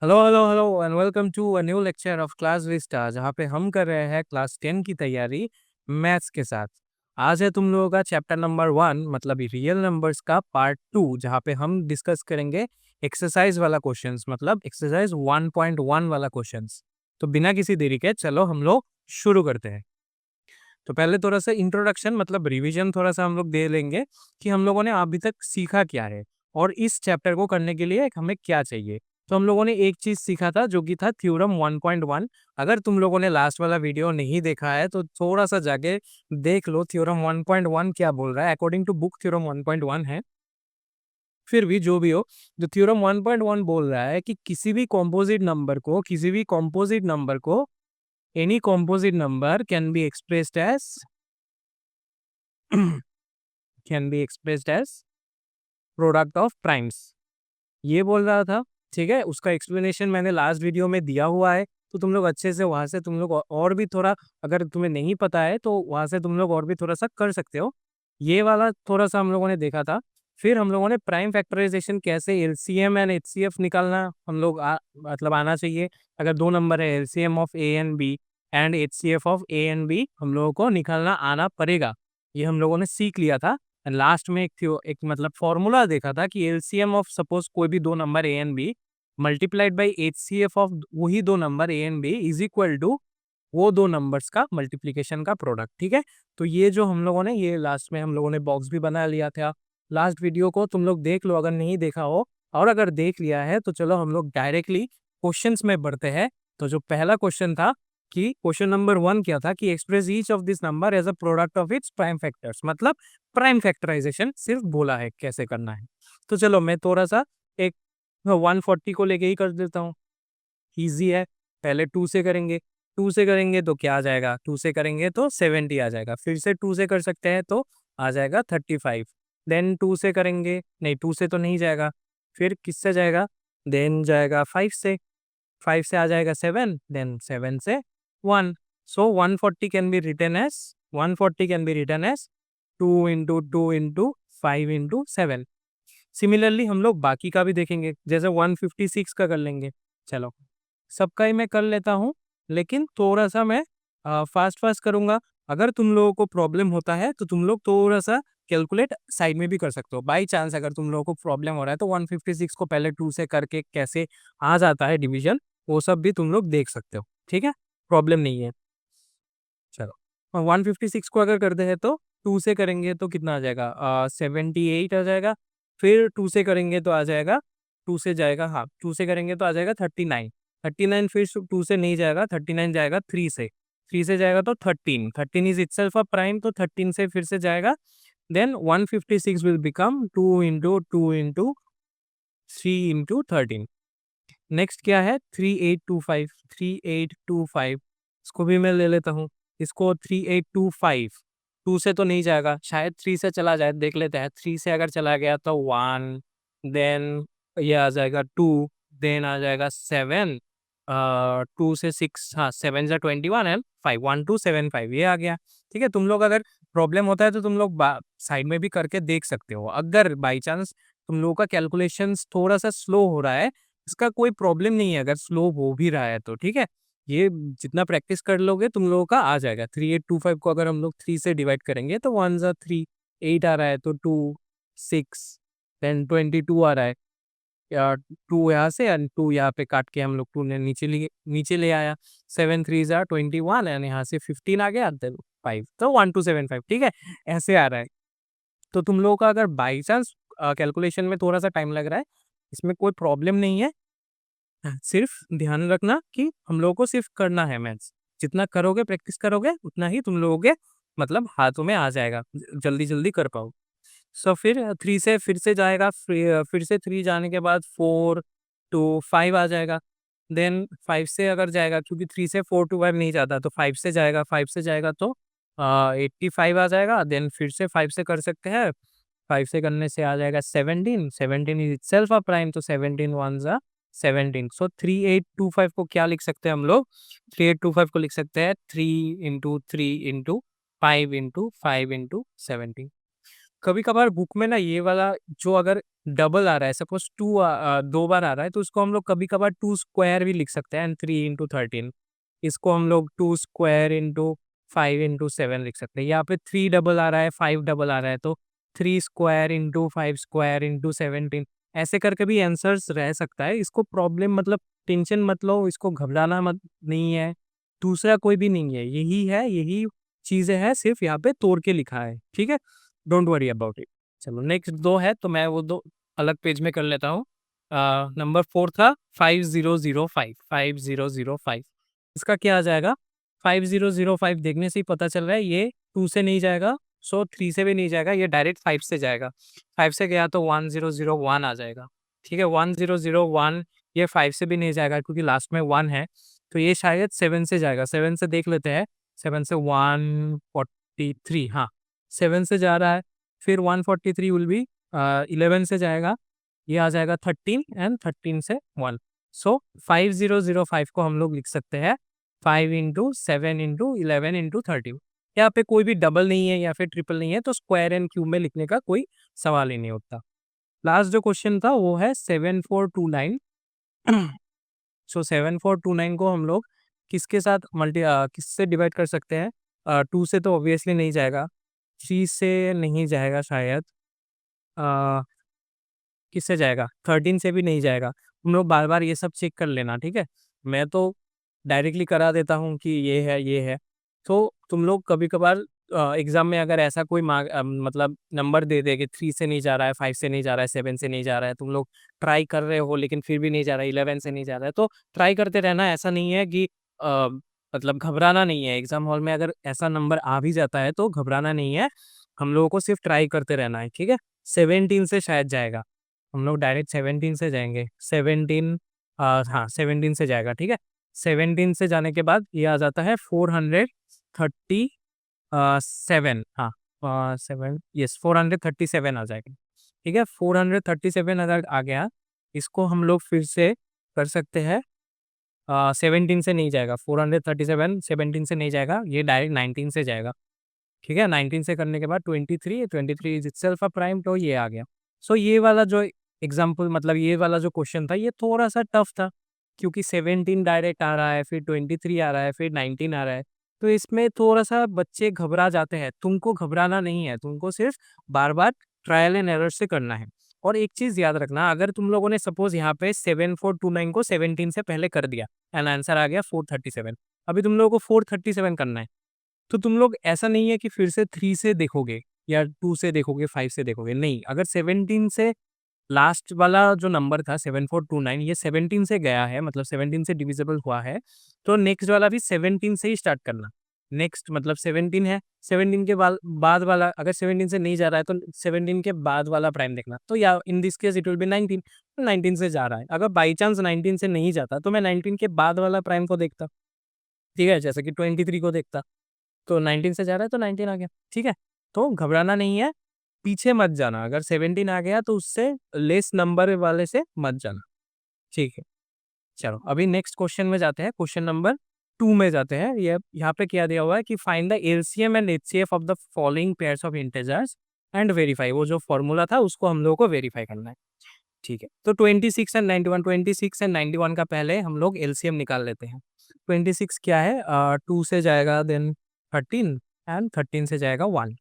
Hello hello hello and welcome to a new lecture of Class Vista, जहाँ पे हम कर रहे हैं क्लास 10 की तैयारी मैथ्स के साथ। आज है तुम लोगों का चैप्टर नंबर 1 मतलब रियल नंबर्स का पार्ट 2, जहाँ पे हम डिस्कस करेंगे एक्सरसाइज वाला क्वेश्चंस, मतलब एक्सरसाइज 1.1 वाला क्वेश्चंस। तो बिना किसी देरी के चलो हम लोग शुरू करते हैं। तो पहले थोड़ा सा इंट्रोडक्शन मतलब रिवीजन थोड़ा सा हम लोग दे लेंगे कि हम लोगों ने अभी तक सीखा क्या है और इस चैप्टर को करने के लिए हमें क्या चाहिए। तो हम लोगों ने एक चीज सीखा था जो कि था थ्योरम 1.1। अगर तुम लोगों ने लास्ट वाला वीडियो नहीं देखा है तो थोड़ा सा जाके देख लो थ्योरम 1.1 क्या बोल रहा है। अकॉर्डिंग टू बुक थ्योरम 1.1 है, फिर भी जो भी हो, जो थ्योरम 1.1 बोल रहा है कि किसी भी कॉम्पोजिट नंबर को any composite number can be expressed as can be expressed as product of primes, ये बोल रहा था। ठीक है, उसका एक्सप्लेनेशन मैंने लास्ट वीडियो में दिया हुआ है, तो तुम लोग अच्छे से वहां से तुम लोग और भी थोड़ा, अगर तुम्हें नहीं पता है तो वहां से तुम लोग और भी थोड़ा सा कर सकते हो। ये वाला थोड़ा सा हम लोगों ने देखा था। फिर हम लोगों ने प्राइम फैक्टराइजेशन कैसे एलसीएम एंड एचसीएफ निकालना हम लोग मतलब आना चाहिए। अगर दो नंबर है, LCM of A and B and HCF of A and B हम लोगों को निकालना आना पड़ेगा। ये हम लोगों ने सीख लिया था। लास्ट में एक मतलब फॉर्मूला देखा था कि एलसीएम ऑफ सपोज कोई भी दो number A and B multiplied by HCF of वही दो number A and B is equal to वो दो नंबर्स का मल्टीप्लीकेशन का प्रोडक्ट। ठीक है, तो ये जो हम लोगों ने ये लास्ट में हम लोगों ने बॉक्स भी बना लिया था। लास्ट वीडियो को तुम लोग देख लो अगर नहीं देखा हो, और अगर देख लिया है तो चलो हम लोग डायरेक्टली क्वेश्चंस में बढ़ते हैं। तो जो पहला क्वेश्चन था कि क्वेश्चन नंबर 1 क्या था कि express each of this number as a product of its prime factors, मतलब प्राइम फैक्टराइजेशन सिर्फ बोला है कैसे करना है। तो चलो मैं थोड़ा सा एक 140 को लेके ही कर देता हूँ। इजी है, पहले 2 से करेंगे। 2 से करेंगे तो क्या आ जाएगा, 2 से करेंगे तो 70 आ जाएगा। फिर से 2 से कर सकते हैं तो आ जाएगा 35। देन 2 से करेंगे, नहीं 2 से तो नहीं जाएगा। फिर किससे जाएगा, देन जाएगा 5 से। 5 से आ जाएगा 7, देन 7 से 1। So 140 can be written as 140 can be written as 2 into 2 into 5 into 7। Similarly हम लोग बाकी का भी देखेंगे, जैसे 156 का कर लेंगे। चलो सबका ही मैं कर लेता हूँ, लेकिन थोड़ा सा मैं फास्ट फास्ट करूंगा। अगर तुम लोगों को प्रॉब्लम होता है तो तुम लोग थोड़ा सा कैलकुलेट साइड में भी कर सकते हो। बाई चांस अगर तुम लोगों को प्रॉब्लम हो रहा है तो 156 को पहले 2 से करके कैसे आ जाता है डिवीजन, वो सब भी तुम लोग देख सकते हो। ठीक है, प्रॉब्लम नहीं है। चलो 156 को अगर करते हैं तो 2 से करेंगे तो कितना आ जाएगा, 78 आ जाएगा। फिर 2 से करेंगे तो आ जाएगा, 2 से जाएगा, हाँ 2 से करेंगे तो आ जाएगा 39। 39 फिर 2 से नहीं जाएगा, 39 जाएगा 3 से। 3 से जाएगा तो 13। 13 इज इटसेल्फ अ प्राइम, तो 13 से फिर से जाएगा। Then 156 will become 2 into 2 into 3 into 13। Next क्या है, 3825। 3825 इसको भी मैं ले लेता हूँ। इसको 3825, 2 से तो नहीं जाएगा, शायद 3 से चला जाए, देख लेते हैं। 3 से अगर चला गया तो 1, देन ये आ जाएगा 2, देन आ जाएगा 7, 2 से 6, हाँ 7 जा 21 एंड 5, 1275 ये आ गया। ठीक है, तुम लोग अगर प्रॉब्लम होता है तो तुम लोग साइड में भी करके देख सकते हो। अगर बाई चांस तुम लोगों का कैलकुलेशन थोड़ा सा स्लो हो रहा है, इसका कोई प्रॉब्लम नहीं है अगर स्लो हो भी रहा है तो। ठीक है, ये जितना प्रैक्टिस कर लोगे तुम लोगों का आ जाएगा। 3825 को अगर हम लोग 3 से डिवाइड करेंगे तो 1 जा 3, 8 आ रहा है तो 2, 6, देन 22 आ रहा है। या 2 यहाँ से एंड 2 यहाँ पे काट के हम लोग 2 ने नीचे ले आया। 7 3 जा 21 एंड यहाँ से 15 आ गया, देन 5, तो 1275। ठीक है, ऐसे आ रहा है। तो तुम लोगों का अगर बाई चांस कैलकुलेशन में थोड़ा सा टाइम लग रहा है, इसमें कोई प्रॉब्लम नहीं है। हाँ, सिर्फ ध्यान रखना कि हम लोगों को सिर्फ करना है मैथ्स। जितना करोगे, प्रैक्टिस करोगे, उतना ही तुम लोगों के मतलब हाथों में आ जाएगा, जल्दी जल्दी कर पाओ। सो फिर 3 से फिर से जाएगा, फिर से 3 जाने के बाद 4 टू 5 आ जाएगा। देन 5 से अगर जाएगा, क्योंकि 3 से 4 टू 5 नहीं जाता, तो 5 से जाएगा। 5 से जाएगा तो 85 आ जाएगा। देन फिर से 5 से कर सकते हैं। 5 से करने से आ जाएगा 17। 17 इज इटसेल्फ अ प्राइम, तो 17 1 जा 17। सो 3825 को क्या लिख सकते हैं हम लोग, 3825 को लिख सकते हैं 3 इंटू 3 इंटू 5 इंटू 5 इंटू 17। कभी कभार बुक में ना ये वाला जो अगर डबल आ रहा है, सपोज 2 बार आ रहा है, तो उसको हम लोग कभी कभार 2 स्क्वायर भी लिख सकते हैं, एंड 3 into 13। इसको हम लोग 2 स्क्वायर into 5 into 7 लिख सकते हैं। यहाँ पे 3 डबल आ रहा है, 5 डबल आ रहा है, तो 3 स्क्वायर into 5 स्क्वायर into 17। ऐसे करके भी आंसर्स रह सकता है। इसको प्रॉब्लम मतलब टेंशन मत लो, इसको घबराना मत, नहीं है, दूसरा कोई भी नहीं है, यही है, यही चीजें हैं, सिर्फ यहाँ पे तोड़ के लिखा है, ठीक है। Don't worry about it. चलो नेक्स्ट 2 है, तो मैं वो 2 अलग पेज में कर लेता हूँ। नंबर 4 था 5005, 5005। इसका क्या आ जाएगा? 5005 देखने से ही पता चल रहा है ये 2 से नहीं जाएगा, सो 3 से भी नहीं जाएगा, ये डायरेक्ट 5 से जाएगा। 5 से गया तो 1001 आ जाएगा, ठीक है। 1001 ये 5 से भी नहीं जाएगा क्योंकि लास्ट में 1 है, तो ये शायद 7 से जाएगा। 7 से देख लेते हैं, 7 से 143, हाँ 7 से जा रहा है। फिर 143 विल बी 11 से जाएगा, ये आ जाएगा 13, एंड 13 से 1। सो 5005 को हम लोग लिख सकते हैं 5 into 7 into 11 into 13। यहाँ पे कोई भी डबल नहीं है या फिर ट्रिपल नहीं है, तो स्क्वायर एंड क्यूब में लिखने का कोई सवाल ही नहीं होता। लास्ट जो क्वेश्चन था वो है 7429। सो 7429 को हम लोग किसके साथ किससे डिवाइड कर सकते हैं? 2 से तो ऑब्वियसली नहीं जाएगा, 3 से नहीं जाएगा शायद, अ, किससे जाएगा? 13 से भी नहीं जाएगा। तुम लोग बार-बार ये सब चेक कर लेना, ठीक है? मैं तो डायरेक्टली करा देता हूँ कि ये है, ये है। तो तुम लोग कभी-कभार एग्ज़ाम में अगर ऐसा कोई मतलब नंबर दे दे कि 3 से नहीं जा रहा है, 5 से नहीं जा रहा है, 7 से नहीं जा रहा है, तुम लोग ट्राई कर रहे हो लेकिन फिर भी नहीं जा रहा है, 11 से नहीं जा रहा है, तो ट्राई करते रहना। ऐसा नहीं है कि अ, मतलब घबराना नहीं है। एग्ज़ाम हॉल में अगर ऐसा नंबर आ भी जाता है तो घबराना नहीं है। हम लोगों को सिर्फ ट्राई करते रहना है, ठीक है? 17 से शायद जाएगा। हम लोग डायरेक्ट 17 से जाएँगे। 17 हाँ 17 से जाएगा, ठीक है? 17 से जाने के बाद ये आ जाता है 437, हाँ 7 यस 437 आ जाएगा, ठीक है? 437 अगर आ गया, इसको हम लोग फिर से कर सकते हैं। 17 से नहीं जाएगा, 437 17 से नहीं जाएगा, ये डायरेक्ट 19 से जाएगा। ठीक है, 19 से करने के बाद 23, 23 इज इटसेल्फ अ प्राइम, तो ये आ गया। सो ये वाला जो एग्जांपल मतलब ये वाला जो क्वेश्चन था, ये थोड़ा-सा टफ था, क्योंकि 17 डायरेक्ट आ रहा है, फिर 23 आ रहा है, फिर 19 आ रहा है। तो इसमें थोड़ा-सा बच्चे घबरा जाते हैं, तुमको घबराना नहीं है, तुमको सिर्फ बार-बार ट्रायल एंड एरर से करना है। और एक चीज़ याद रखना, अगर तुम लोगों ने सपोज़ यहाँ पे 7429 को 17 से पहले कर दिया एंड आंसर आ गया 437, अभी तुम लोगों को 437 करना है। तो तुम लोग ऐसा नहीं है कि फिर से 3 से देखोगे या 2 से देखोगे, 5 से देखोगे, नहीं। अगर 17 से लास्ट वाला जो नंबर था 7429, ये 17 से गया है, मतलब 17 से डिविजिबल हुआ है, तो नेक्स्ट वाला भी 17 से ही स्टार्ट करना। नेक्स्ट मतलब 17 है, 17 के बाद वाला अगर 17 से नहीं जा रहा है तो 17 के बाद वाला प्राइम देखना। तो या in this case it will B 19, तो 19 से जा रहा है। अगर बाई चांस 19 से नहीं जाता तो मैं 19 के बाद वाला प्राइम को देखता, ठीक है? जैसे कि 23 को देखता। तो 19 से जा रहा है तो 19 आ गया, ठीक है? तो घबराना नहीं है, पीछे मत जाना, अगर 17 आ गया तो उससे लेस नंबर वाले से मत जाना, ठीक है? चलो अभी नेक्स्ट क्वेश्चन में जाते हैं, क्वेश्चन नंबर 2 में जाते हैं। ये यहाँ पे क्या दिया हुआ है कि find the LCM and HCF of the following pairs of integers and verify. वो जो फॉर्मूला था उसको हम लोगों को वेरीफाई करना है, ठीक है? तो 26 एंड 91, 26 एंड 91 का पहले हम लोग एलसीएम निकाल लेते हैं। 26 क्या है? 2 से जाएगा, देन 13, एंड 13 से जाएगा 1।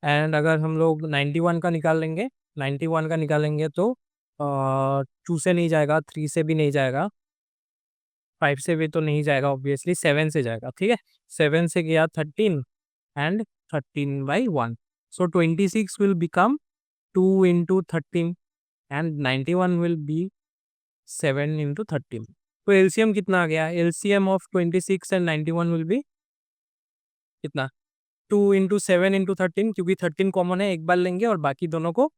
एंड अगर हम लोग 91 का निकाल लेंगे, 91 का निकालेंगे तो 2 से नहीं जाएगा, 3 से भी नहीं जाएगा, 5 से भी तो नहीं जाएगा ऑब्वियसली, 7 से जाएगा, ठीक है? 7 से गया 13, and 13/1। So 26 will become 2 into 13 and 91 will be 7 into 13। तो एलसीएम कितना आ गया? LCM of 26 and 91 will be कितना? 2 into 7 into 13, क्योंकि 13 कॉमन है, एक बार लेंगे और बाकी दोनों को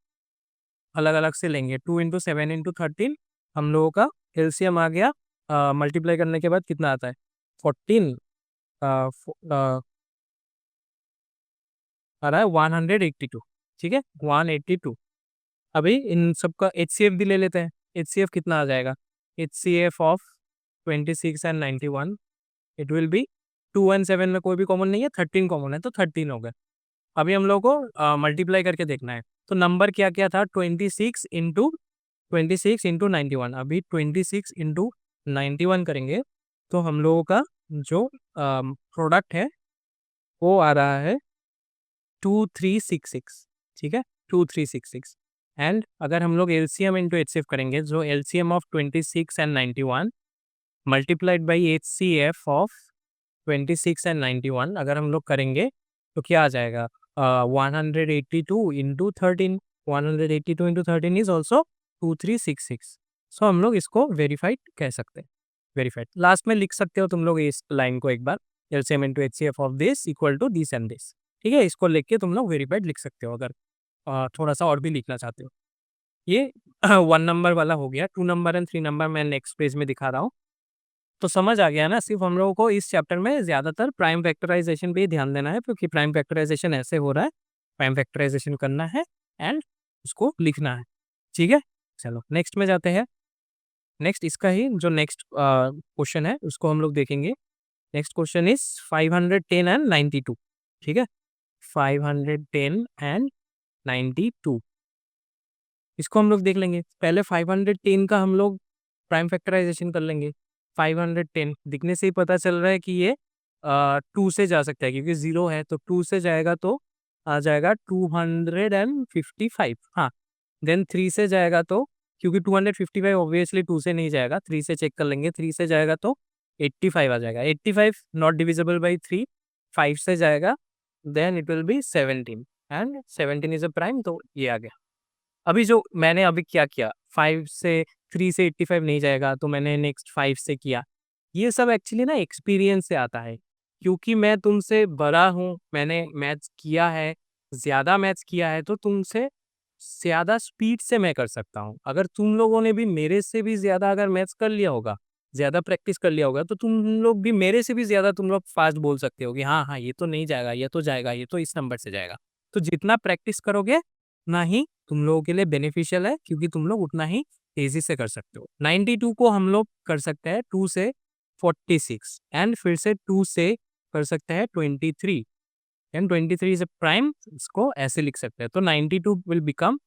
अलग-अलग से लेंगे। 2 into 7 into 13 हम लोगों का एलसीएम आ गया। मल्टीप्लाई करने के बाद कितना आता है? 14, अ, आ रहा है 182, ठीक है? 182। अभी इन सबका एचसीएफ भी ले लेते हैं। एचसीएफ कितना आ जाएगा? HCF of 26 and 91 it will B 2 and 7 में कोई भी कॉमन नहीं है, 13 कॉमन है, तो 13 हो गया। अभी हम लोग को मल्टीप्लाई करके देखना है। तो नंबर क्या क्या था, 26 इंटू 91। अभी 26 इंटू 91 करेंगे तो हम लोगों का जो प्रोडक्ट है वो आ रहा है 2366। ठीक है, 2366। एंड अगर हम लोग एलसीएम इंटू एचसीएफ करेंगे, जो LCM of 26 and 91 multiplied by HCF of 26 and 91 अगर हम लोग करेंगे तो क्या आ जाएगा, 182 इंटू 13 इज ऑल्सो 2366। सो हम लोग इसको वेरीफाइड कह सकते हैं। वेरीफाइड लास्ट में लिख सकते हो तुम लोग इस लाइन को एक बार, LCM into HCF of this equal to this and this. ठीक है, इसको लिख के तुम लोग वेरीफाइड लिख सकते हो अगर थोड़ा सा और भी लिखना चाहते हो। ये 1 नंबर वाला हो गया। 2 नंबर एंड 3 नंबर मैं नेक्स्ट पेज में दिखा रहा हूँ। तो समझ आ गया ना, सिर्फ हम लोगों को इस चैप्टर में ज़्यादातर प्राइम फैक्टराइजेशन पे ही ध्यान देना है, क्योंकि प्राइम फैक्टराइजेशन ऐसे हो रहा है, प्राइम फैक्टराइजेशन करना है एंड उसको लिखना है। ठीक है, चलो नेक्स्ट में जाते हैं। नेक्स्ट इसका ही जो नेक्स्ट क्वेश्चन है उसको हम लोग देखेंगे। Next question is 510 and 92। ठीक है, 510 एंड 92 इसको हम लोग देख लेंगे। पहले 510 का हम लोग प्राइम फैक्टराइजेशन कर लेंगे। 510 दिखने से ही पता चल रहा है कि ये 2 से जा सकता है, क्योंकि 0 है तो 2 से जाएगा तो आ जाएगा 255। हाँ, देन 3 से जाएगा तो, क्योंकि 255 ऑब्वियसली 2 से नहीं जाएगा, 3 से चेक कर लेंगे। 3 से जाएगा तो 85 आ जाएगा। 85 नॉट डिविजिबल बाई 3। 5 से जाएगा then it will be 17 and 17 is a prime, तो ये आ गया। अभी जो मैंने अभी क्या किया, 5 से 3 से 85 नहीं जाएगा तो मैंने नेक्स्ट 5 से किया। ये सब एक्चुअली ना एक्सपीरियंस से आता है, क्योंकि मैं तुमसे बड़ा हूँ, मैंने मैथ्स किया है, ज़्यादा मैथ्स किया है, तो तुमसे ज़्यादा स्पीड से मैं कर सकता हूँ। अगर तुम लोगों ने भी मेरे से भी ज़्यादा अगर मैथ्स कर लिया होगा, ज़्यादा प्रैक्टिस कर लिया होगा, तो तुम लोग भी मेरे से भी ज़्यादा तुम लोग फास्ट बोल सकते हो कि हाँ हाँ ये तो नहीं जाएगा, ये तो जाएगा, ये तो इस नंबर से जाएगा। तो जितना प्रैक्टिस करोगे उतना ही तुम लोगों के लिए बेनिफिशियल है, क्योंकि तुम लोग उतना ही तेजी से कर सकते हो। 92 को हम लोग कर सकते हैं 2 से 46 एंड फिर से 2 से कर सकते हैं 23 एंड 23 इज ए प्राइम। इसको ऐसे लिख सकते हैं, तो 92 विल बिकम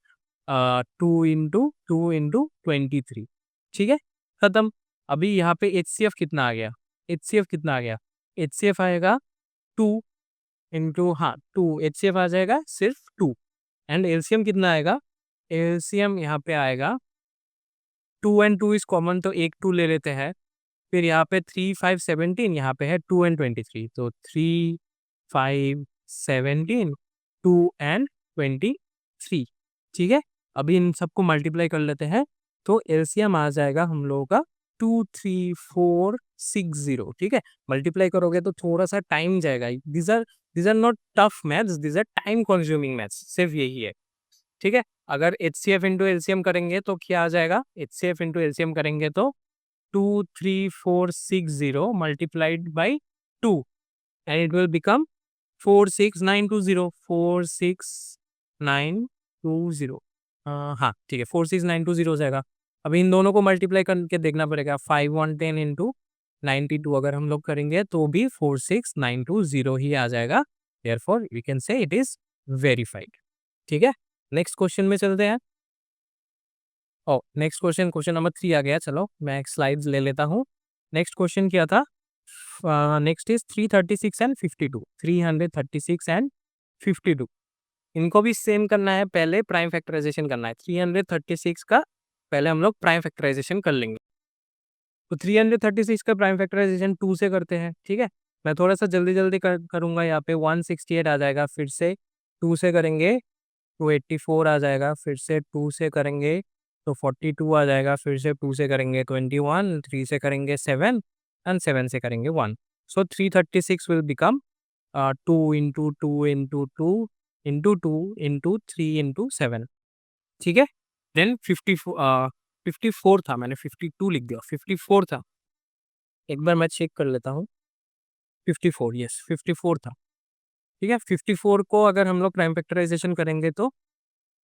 2 इंटू 23। ठीक है, खत्म। अभी यहाँ पे एचसीएफ कितना आ गया, एचसीएफ कितना आ गया, एचसीएफ आएगा 2 इंटू, हाँ 2 एचसीएफ आ जाएगा सिर्फ 2। एंड एलसीएम कितना आएगा, एलसीएम यहाँ पे आएगा 2 एंड 2 इज कॉमन, तो एक 2 ले लेते हैं। फिर यहाँ पे 3 5 17, यहाँ पे है 2 एंड 23, तो 3 5 17 2 एंड 23। ठीक है, अभी इन सबको मल्टीप्लाई कर लेते हैं, तो एलसीएम आ जाएगा हम लोगों का 23460। ठीक है, मल्टीप्लाई करोगे तो थोड़ा सा टाइम जाएगा। This are not tough maths, this are time consuming maths, सिर्फ यही है। ठीक है, अगर एचसीएफ इंटू एलसीएम करेंगे तो क्या आ जाएगा, एचसीएफ इंटू एलसीएम करेंगे तो 23460 multiplied by 2 and it will become 46920। 46920, हाँ ठीक है, 46920 हो जाएगा। अभी इन दोनों को मल्टीप्लाई करके देखना पड़ेगा। 5110 इंटू 92 अगर हम लोग करेंगे तो भी 46920 ही आ जाएगा। Therefore we can say it is verified. ठीक है, नेक्स्ट क्वेश्चन में चलते हैं। Oh next question, question number 3 आ गया। चलो मैं एक स्लाइड्स ले लेता हूँ। नेक्स्ट क्वेश्चन क्या था, नेक्स्ट इज 336 एंड 52। 336 एंड 52 इनको भी सेम करना है, पहले प्राइम फैक्टराइजेशन करना है। 336 का पहले हम लोग प्राइम फैक्टराइजेशन कर लेंगे। तो 336 का प्राइम फैक्टराइजेशन 2 से करते हैं। ठीक है, मैं थोड़ा सा जल्दी जल्दी करूँगा। यहाँ पे 168 आ जाएगा, फिर से 2 से करेंगे तो 84 आ जाएगा, फिर से 2 से करेंगे तो 42 आ जाएगा, फिर से 2 से करेंगे 21, 3 से करेंगे 7 एंड 7 से करेंगे 1। सो 336 will become 2 into 2 into 2 into 2 into 3 into 7। ठीक है, देन 54 था, मैंने 52 लिख दिया, 54 था। एक बार मैं चेक कर लेता हूँ। 54, यस 54 था। ठीक है, 54 को अगर हम लोग प्राइम फैक्टराइजेशन करेंगे तो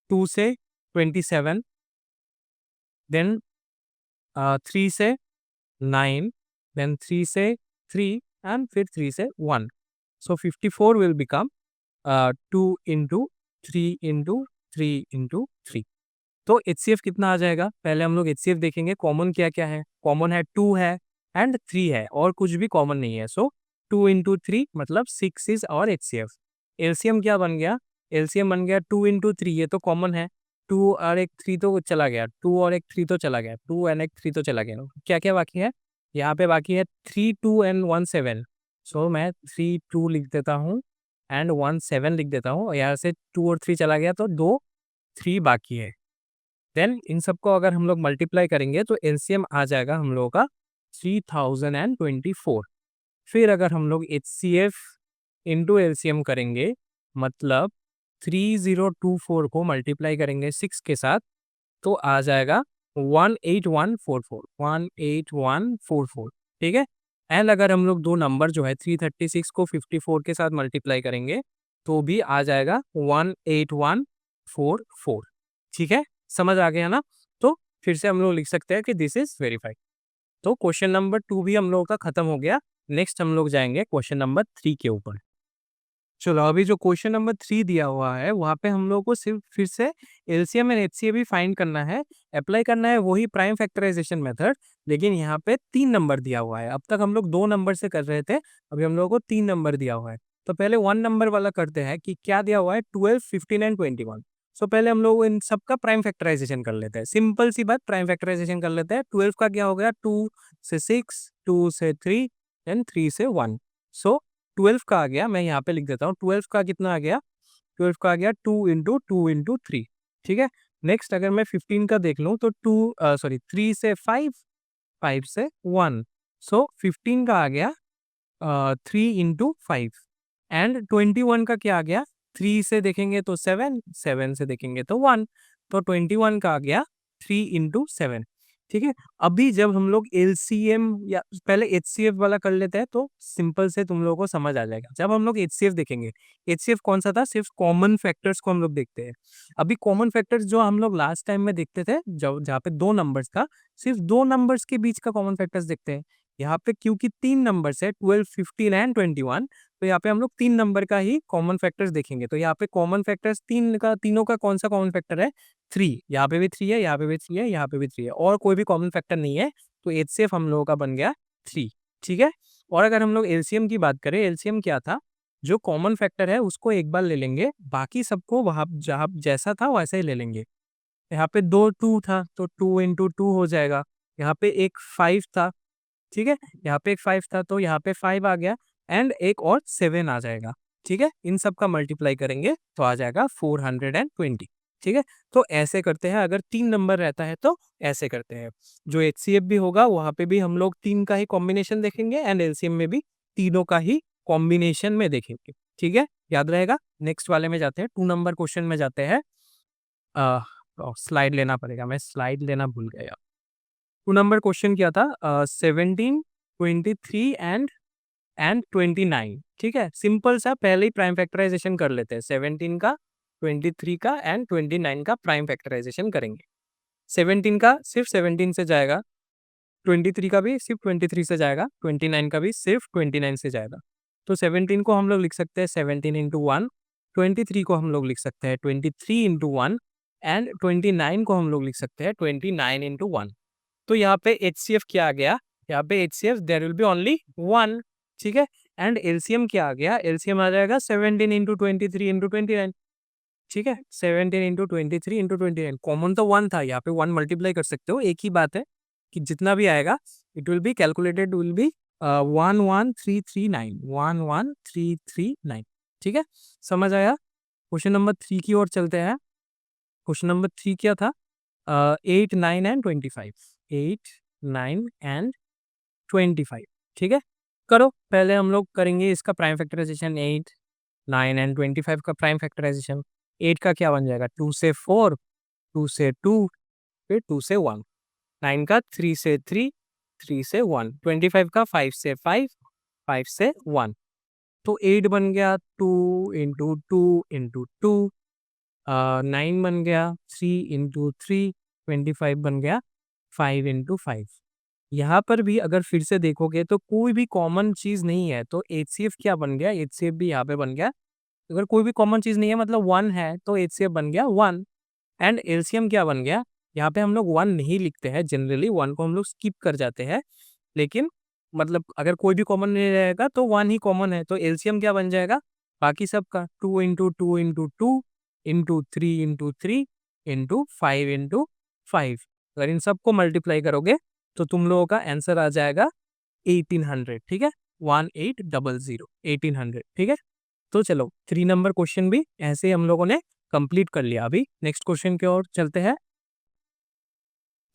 2 से 27, देन 3 से 9, देन 3 से 3 एंड फिर 3 से 1। सो 54 will become 2 into 3 into 3 into 3। तो HCF कितना आ जाएगा? पहले हम लोग HCF देखेंगे कॉमन क्या क्या है। कॉमन है 2 है एंड 3 है और कुछ भी कॉमन नहीं है। सो 2 इंटू 3 मतलब 6 इज और HCF। एलसीएम क्या बन गया? एलसीएम बन गया 2 इंटू 3, ये तो कॉमन है। 2 और एक 3 तो चला गया, 2 और एक 3 तो चला गया, 2 एंड एक 3 तो चला गया। क्या क्या बाकी है? यहाँ पे बाकी है 3 2 एंड 1 7। सो मैं 3 2 लिख देता हूँ एंड 1 7 लिख देता हूँ। यहाँ से 2 और 3 चला गया तो 2 3 बाकी है। देन इन सबको अगर हम लोग मल्टीप्लाई करेंगे तो एलसीएम आ जाएगा हम लोगों का 3024। फिर अगर हम लोग HCF इंटू एलसीएम करेंगे मतलब 3024 को मल्टीप्लाई करेंगे 6 के साथ तो आ जाएगा 18144, 18144। ठीक है। एंड अगर हम लोग दो नंबर जो है 336 को 54 के साथ मल्टीप्लाई करेंगे तो भी आ जाएगा 18144। ठीक है, समझ आ गया ना? तो फिर से हम लोग लिख सकते हैं कि दिस इज वेरीफाइड। तो क्वेश्चन नंबर 2 भी हम लोगों का खत्म हो गया। नेक्स्ट हम लोग जाएंगे क्वेश्चन नंबर 3 के ऊपर। चलो अभी जो क्वेश्चन नंबर 3 दिया हुआ है वहाँ पे हम लोग को सिर्फ फिर से एलसीएम एंड एचसीएफ भी फाइंड करना है, अप्लाई करना है वही प्राइम फैक्टराइजेशन मेथड। लेकिन यहाँ पे 3 नंबर दिया हुआ है। अब तक हम लोग 2 नंबर से कर रहे थे, अभी हम लोगों को 3 नंबर दिया हुआ है। तो पहले 1 नंबर वाला करते हैं कि क्या दिया हुआ है, 12 15 एंड 21। सो पहले हम लोग इन सब का प्राइम फैक्टराइजेशन कर लेते हैं। सिंपल सी बात, प्राइम फैक्टराइजेशन कर लेते हैं। 12 का क्या हो गया, 2 से 6, 2 से 3 एंड 3 से 1। सो 12 का आ गया, मैं यहाँ पे लिख देता हूँ 12 का कितना आ गया, 12 का आ गया 2 इंटू 2 इंटू 3। ठीक है। नेक्स्ट अगर मैं 15 का देख लूँ तो 3 से 5, 5 से 1। सो 15 का आ गया 3 इंटू 5 एंड 21 का क्या आ गया, 3 से देखेंगे तो 7, 7 से देखेंगे तो 1। तो 21 का आ गया 3 इंटू 7। ठीक है। अभी जब हम लोग एलसीएम या पहले एचसीएफ वाला कर लेते हैं तो सिंपल से तुम लोगों को समझ आ जाएगा। जब हम लोग एचसीएफ देखेंगे, एचसीएफ कौन सा था, सिर्फ कॉमन फैक्टर्स को हम लोग देखते हैं। अभी कॉमन फैक्टर्स जो हम लोग लास्ट टाइम में देखते थे, जब जहाँ पे 2 नंबर्स का, सिर्फ 2 नंबर्स के बीच का कॉमन फैक्टर्स देखते हैं। यहाँ पे क्योंकि 3 नंबर्स है 12 15 एंड 21, तो यहाँ पे हम लोग 3 नंबर का ही कॉमन फैक्टर्स देखेंगे। तो यहाँ पे कॉमन फैक्टर्स तीनों का कौन सा कॉमन फैक्टर है, 3। यहाँ पे भी 3 है, यहाँ पे भी 3 है, यहाँ पे भी 3 है और कोई भी कॉमन फैक्टर नहीं है। तो एचसीएफ हम लोगों का बन गया 3। ठीक है। और अगर हम लोग एलसीएम की बात करें, एलसीएम क्या था, जो कॉमन फैक्टर है उसको एक बार ले लेंगे, बाकी सबको वहां जहाँ जैसा था वैसे ही ले लेंगे। यहाँ पे 2 2 था तो 2 इंटू 2 हो जाएगा। यहाँ पे एक 5 था, ठीक है, यहाँ पे एक 5 था तो यहाँ पे 5 आ गया एंड एक और 7 आ जाएगा। ठीक है, इन सब का मल्टीप्लाई करेंगे तो आ जाएगा 420। ठीक है। तो ऐसे करते हैं, अगर 3 नंबर रहता है तो ऐसे करते हैं। जो एचसीएफ भी होगा वहां पे भी हम लोग 3 का ही कॉम्बिनेशन देखेंगे एंड एलसीएम में भी तीनों का ही कॉम्बिनेशन में देखेंगे। ठीक है, याद रहेगा। नेक्स्ट वाले में जाते हैं, 2 नंबर क्वेश्चन में जाते हैं। स्लाइड लेना पड़ेगा, मैं स्लाइड लेना भूल गया। 2 नंबर क्वेश्चन क्या था, 17 23 एंड 29। ठीक है, सिंपल सा पहले ही प्राइम फैक्टराइजेशन कर लेते हैं। 17 का, 23 का एंड 29 का प्राइम फैक्टराइजेशन करेंगे। 17 का सिर्फ 17 से जाएगा, 23 का भी सिर्फ 23 से जाएगा, 29 का भी सिर्फ 29 से जाएगा। तो 17 को हम लोग लिख सकते हैं 17 इंटू 1, 23 को हम लोग लिख सकते हैं 23 इंटू 1 एंड 29 को हम लोग लिख सकते हैं 29 इंटू 1। तो यहाँ पे HCF क्या आ गया, यहाँ पे HCF there will be only 1। ठीक है। एंड LCM क्या आ गया, LCM आ जाएगा 17 इंटू 23 इंटू 29। ठीक है, 17 इंटू 23 इंटू 29। कॉमन तो 1 था, यहाँ पे 1 मल्टीप्लाई कर सकते हो। एक ही बात है कि जितना भी आएगा it will be calculated, will be 11339, 11339। ठीक है, समझ आया। क्वेश्चन नंबर 3 की ओर चलते हैं। क्वेश्चन नंबर 3 क्या था, 8 9 एंड 25, 8 9 एंड 25। ठीक है, करो। पहले हम लोग करेंगे इसका प्राइम फैक्टराइजेशन, 8 9 एंड 25 का प्राइम फैक्टराइजेशन। 8 का क्या बन जाएगा, 2 से 4, 2 से 2, फिर 2 से 1। 9 का 3 से 3, 3 से 1। 25 का 5 से 5, 5 से 1। तो 8 बन गया 2 इंटू 2 इंटू 2, 9 बन गया 3 इंटू 3, 25 बन गया 5 इंटू 5। यहाँ पर भी अगर फिर से देखोगे तो कोई भी कॉमन चीज नहीं है, तो HCF क्या बन गया, HCF भी यहाँ पे बन गया अगर कोई भी कॉमन चीज नहीं है मतलब 1 है तो एचसीएफ बन गया 1। एंड एलसीएम क्या बन गया, यहाँ पे हम लोग 1 नहीं लिखते हैं, जनरली 1 को हम लोग स्किप कर जाते हैं, लेकिन मतलब अगर कोई भी कॉमन नहीं रहेगा तो 1 ही कॉमन है, तो एलसीएम क्या बन जाएगा बाकी सबका 2 into 2 into 2 into 3 into 3 into 5 into 5। अगर इन सबको मल्टीप्लाई करोगे तो तुम लोगों का आंसर आ जाएगा 1800, ठीक है, 1800 1800, ठीक है। तो चलो 3 नंबर क्वेश्चन भी ऐसे ही हम लोगों ने कंप्लीट कर लिया। अभी नेक्स्ट क्वेश्चन की ओर चलते हैं।